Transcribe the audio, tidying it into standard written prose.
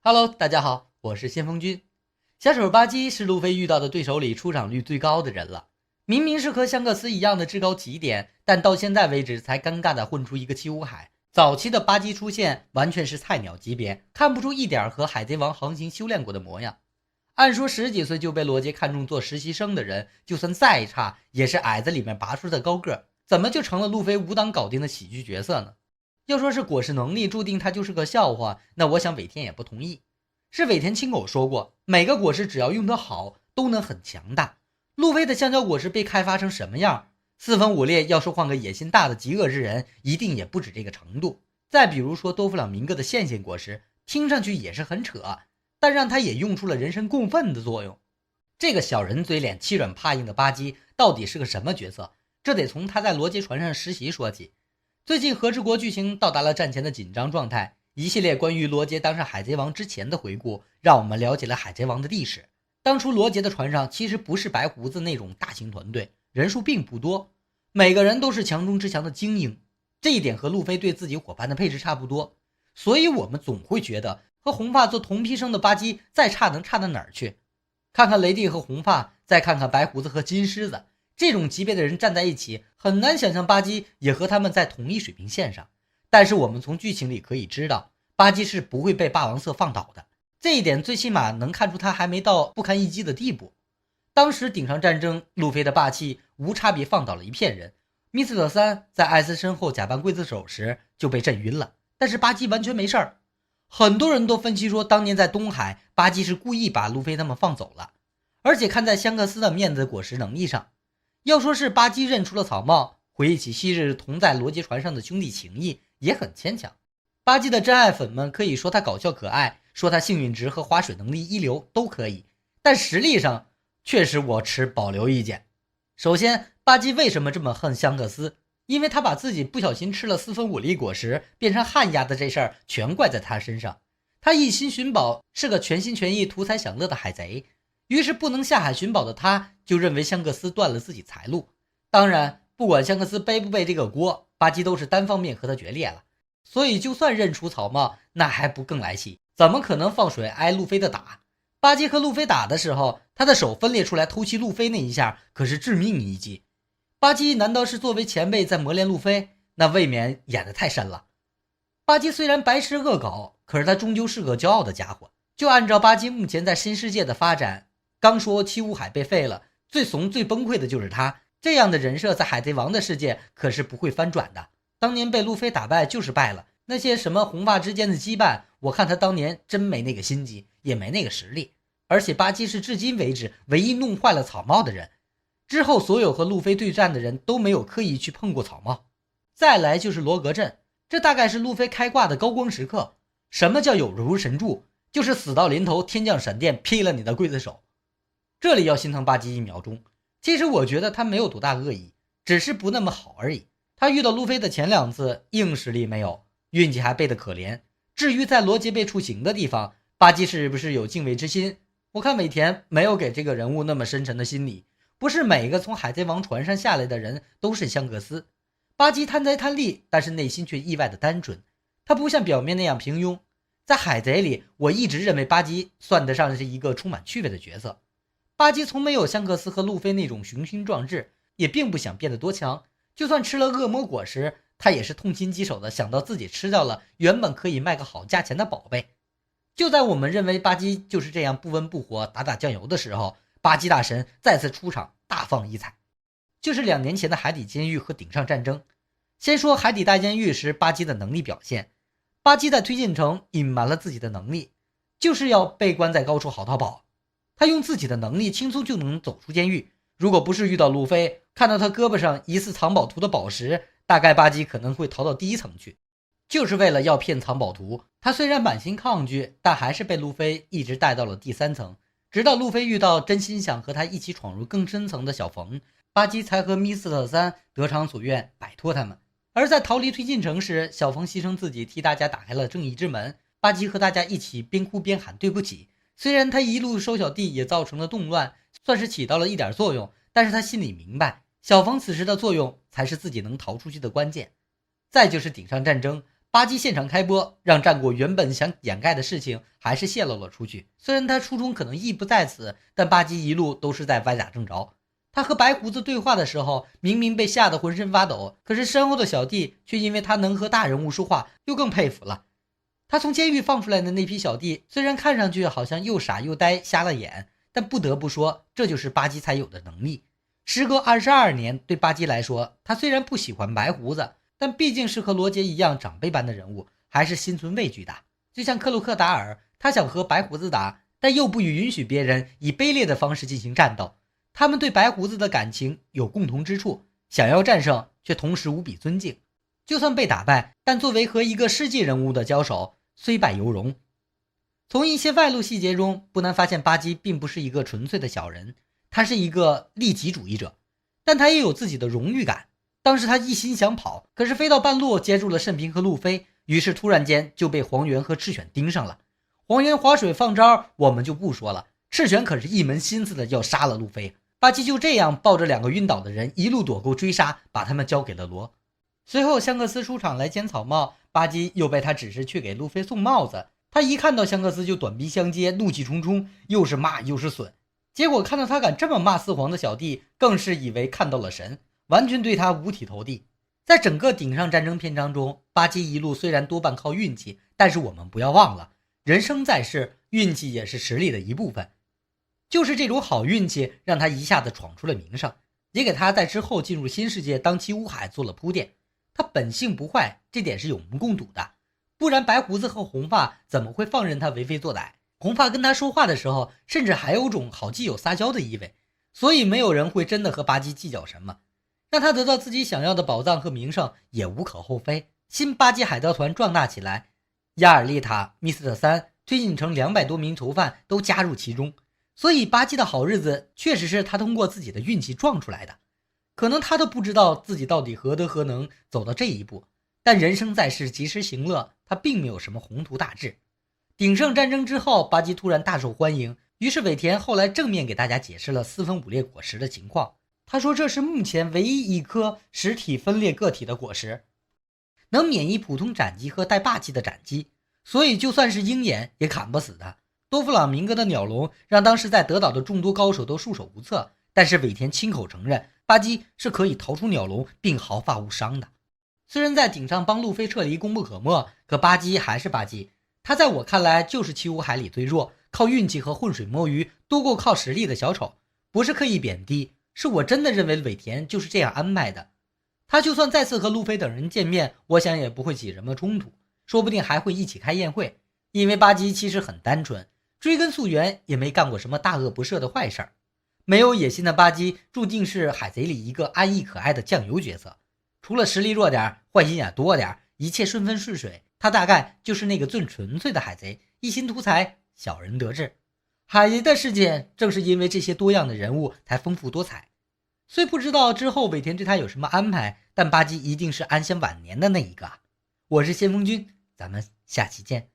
Hello，大家好，我是先锋君。小手巴基是路飞遇到的对手里出场率最高的人了。明明是和香克斯一样的至高起点，但到现在为止才尴尬的混出一个七武海。早期的巴基出现完全是菜鸟级别，看不出一点和海贼王航行修炼过的模样。按说10几岁就被罗杰看中做实习生的人，就算再差也是矮子里面拔出的高个，怎么就成了路飞无档搞定的喜剧角色呢？要说是果实能力注定他就是个笑话，那我想尾田也不同意。是尾田亲口说过，每个果实只要用得好都能很强大。路飞的香蕉果实被开发成什么样，四分五裂，要是换个野心大的极恶之人一定也不止这个程度。再比如说多弗朗明哥的线性果实，听上去也是很扯，但让他也用出了人神共愤的作用。这个小人嘴脸欺软怕硬的巴基到底是个什么角色，这得从他在罗杰船上实习说起。最近和之国剧情到达了战前的紧张状态，一系列关于罗杰当上海贼王之前的回顾，让我们了解了海贼王的历史。当初罗杰的船上其实不是白胡子那种大型团队，人数并不多，每个人都是强中之强的精英，这一点和路飞对自己伙伴的配置差不多。所以我们总会觉得和红发做同批生的巴基再差能差到哪儿去。看看雷帝和红发，再看看白胡子和金狮子，这种级别的人站在一起，很难想象巴基也和他们在同一水平线上。但是我们从剧情里可以知道，巴基是不会被霸王色放倒的，这一点最起码能看出他还没到不堪一击的地步。当时顶上战争，路飞的霸气无差别放倒了一片人，密斯特3在艾斯身后假扮刽子手时就被震晕了，但是巴基完全没事儿。很多人都分析说，当年在东海，巴基是故意把路飞他们放走了，而且看在香克斯的面子果实能力上，要说是巴基认出了草帽，回忆起昔日同在罗杰船上的兄弟情谊，也很牵强。巴基的真爱粉们可以说他搞笑可爱，说他幸运值和划水能力一流都可以，但实力上确实我持保留意见。首先，巴基为什么这么恨香克斯？因为他把自己不小心吃了4分5厘果实变成旱鸭的这事儿全怪在他身上。他一心寻宝，是个全心全意图财享乐的海贼，于是不能下海寻宝的他就认为香克斯断了自己财路。当然不管香克斯背不背这个锅，巴基都是单方面和他决裂了，所以就算认出草帽，那还不更来气？怎么可能放水挨路飞的打？巴基和路飞打的时候，他的手分裂出来偷袭路飞那一下可是致命一击。巴基难道是作为前辈在磨练路飞？那未免演得太深了。巴基虽然白痴恶搞，可是他终究是个骄傲的家伙。就按照巴基目前在新世界的发展，刚说七武海被废了，最怂最崩溃的就是他。这样的人设在海贼王的世界可是不会翻转的。当年被路飞打败就是败了，那些什么红发之间的羁绊，我看他当年真没那个心机，也没那个实力。而且巴基是至今为止唯一弄坏了草帽的人，之后所有和路飞对战的人都没有刻意去碰过草帽。再来就是罗格镇，这大概是路飞开挂的高光时刻。什么叫有如神助？就是死到临头天降闪电劈了你的刽子手。这里要心疼巴基1秒钟，其实我觉得他没有多大恶意，只是不那么好而已。他遇到路飞的前2次硬实力没有，运气还背得可怜。至于在罗杰被处刑的地方，巴基是不是有敬畏之心？我看尾田没有给这个人物那么深沉的心理，不是每个从海贼王船上下来的人都是香克斯。巴基贪财贪利，但是内心却意外的单纯，他不像表面那样平庸。在海贼里，我一直认为巴基算得上是一个充满趣味的角色。巴基从没有香克斯和路飞那种雄心壮志，也并不想变得多强，就算吃了恶魔果实，他也是痛心疾首的想到自己吃掉了原本可以卖个好价钱的宝贝。就在我们认为巴基就是这样不温不火打打酱油的时候，巴基大神再次出场大放异彩，就是2年前的海底监狱和顶上战争。先说海底大监狱时巴基的能力表现，巴基在推进城隐瞒了自己的能力，就是要被关在高处好逃跑。他用自己的能力轻松就能走出监狱，如果不是遇到路飞，看到他胳膊上疑似藏宝图的宝石，大概巴基可能会逃到第1层去。就是为了要骗藏宝图，他虽然满心抗拒，但还是被路飞一直带到了第3层。直到路飞遇到真心想和他一起闯入更深层的小冯，巴基才和密斯特3得偿所愿，摆脱他们。而在逃离推进城时，小冯牺牲自己替大家打开了正义之门，巴基和大家一起边哭边喊对不起。虽然他一路收小弟也造成了动乱，算是起到了一点作用，但是他心里明白，小冯此时的作用才是自己能逃出去的关键。再就是顶上战争，巴基现场开播，让战果原本想掩盖的事情还是泄露了出去。虽然他初衷可能意不在此，但巴基一路都是在歪打正着。他和白胡子对话的时候，明明被吓得浑身发抖，可是身后的小弟却因为他能和大人物说话，又更佩服了。他从监狱放出来的那批小弟，虽然看上去好像又傻又呆，瞎了眼，但不得不说，这就是巴基才有的能力。时隔22年，对巴基来说，他虽然不喜欢白胡子，但毕竟是和罗杰一样长辈般的人物，还是心存畏惧的。就像克鲁克达尔，他想和白胡子打，但又不允许别人以卑劣的方式进行战斗。他们对白胡子的感情有共同之处，想要战胜，却同时无比尊敬。就算被打败，但作为和一个世纪人物的交手，虽败犹荣。从一些外露细节中，不难发现巴基并不是一个纯粹的小人，他是一个利己主义者，但他也有自己的荣誉感。当时他一心想跑，可是飞到半路接住了慎平和路飞，于是突然间就被黄猿和赤犬盯上了。黄猿划水放招我们就不说了，赤犬可是一门心思的要杀了路飞。巴基就这样抱着2个晕倒的人一路躲过追杀，把他们交给了罗。随后香克斯出场来捡草帽，巴基又被他指示去给路飞送帽子。他一看到香克斯就短兵相接，怒气冲冲，又是骂又是损。结果看到他敢这么骂四皇的小弟，更是以为看到了神，完全对他五体投地。在整个顶上战争篇章中，巴基一路虽然多半靠运气，但是我们不要忘了，人生在世，运气也是实力的一部分。就是这种好运气让他一下子闯出了名声，也给他在之后进入新世界当七武海做了铺垫。他本性不坏，这点是有目共睹的，不然白胡子和红发怎么会放任他为非作歹？红发跟他说话的时候，甚至还有种好基友撒娇的意味，所以没有人会真的和巴基计较什么。让他得到自己想要的宝藏和名声也无可厚非。新巴基海盗团壮大起来，亚尔丽塔、密斯特3推进成200多名囚犯都加入其中，所以巴基的好日子确实是他通过自己的运气撞出来的。可能他都不知道自己到底何德何能走到这一步，但人生在世，及时行乐，他并没有什么宏图大志。鼎盛战争之后，巴基突然大受欢迎，于是尾田后来正面给大家解释了四分五裂果实的情况。他说这是目前唯一一颗实体分裂个体的果实，能免疫普通斩击和带霸气的斩击，所以就算是鹰眼也砍不死他。多弗朗明哥的鸟笼让当时在德岛的众多高手都束手无策，但是尾田亲口承认巴基是可以逃出鸟笼并毫发无伤的。虽然在顶上帮路飞撤离功不可没，可巴基还是巴基，他在我看来就是七武海里最弱，靠运气和浑水摸鱼多过靠实力的小丑。不是刻意贬低，是我真的认为尾田就是这样安排的。他就算再次和路飞等人见面，我想也不会起什么冲突，说不定还会一起开宴会，因为巴基其实很单纯，追根溯源也没干过什么大恶不赦的坏事儿。没有野心的巴基注定是海贼里一个安逸可爱的酱油角色，除了实力弱点，坏心眼多点，一切顺风顺水，他大概就是那个最纯粹的海贼，一心图财，小人得志。海贼的世界正是因为这些多样的人物才丰富多彩。虽不知道之后尾田对他有什么安排，但巴基一定是安享晚年的那一个。我是先锋君，咱们下期见。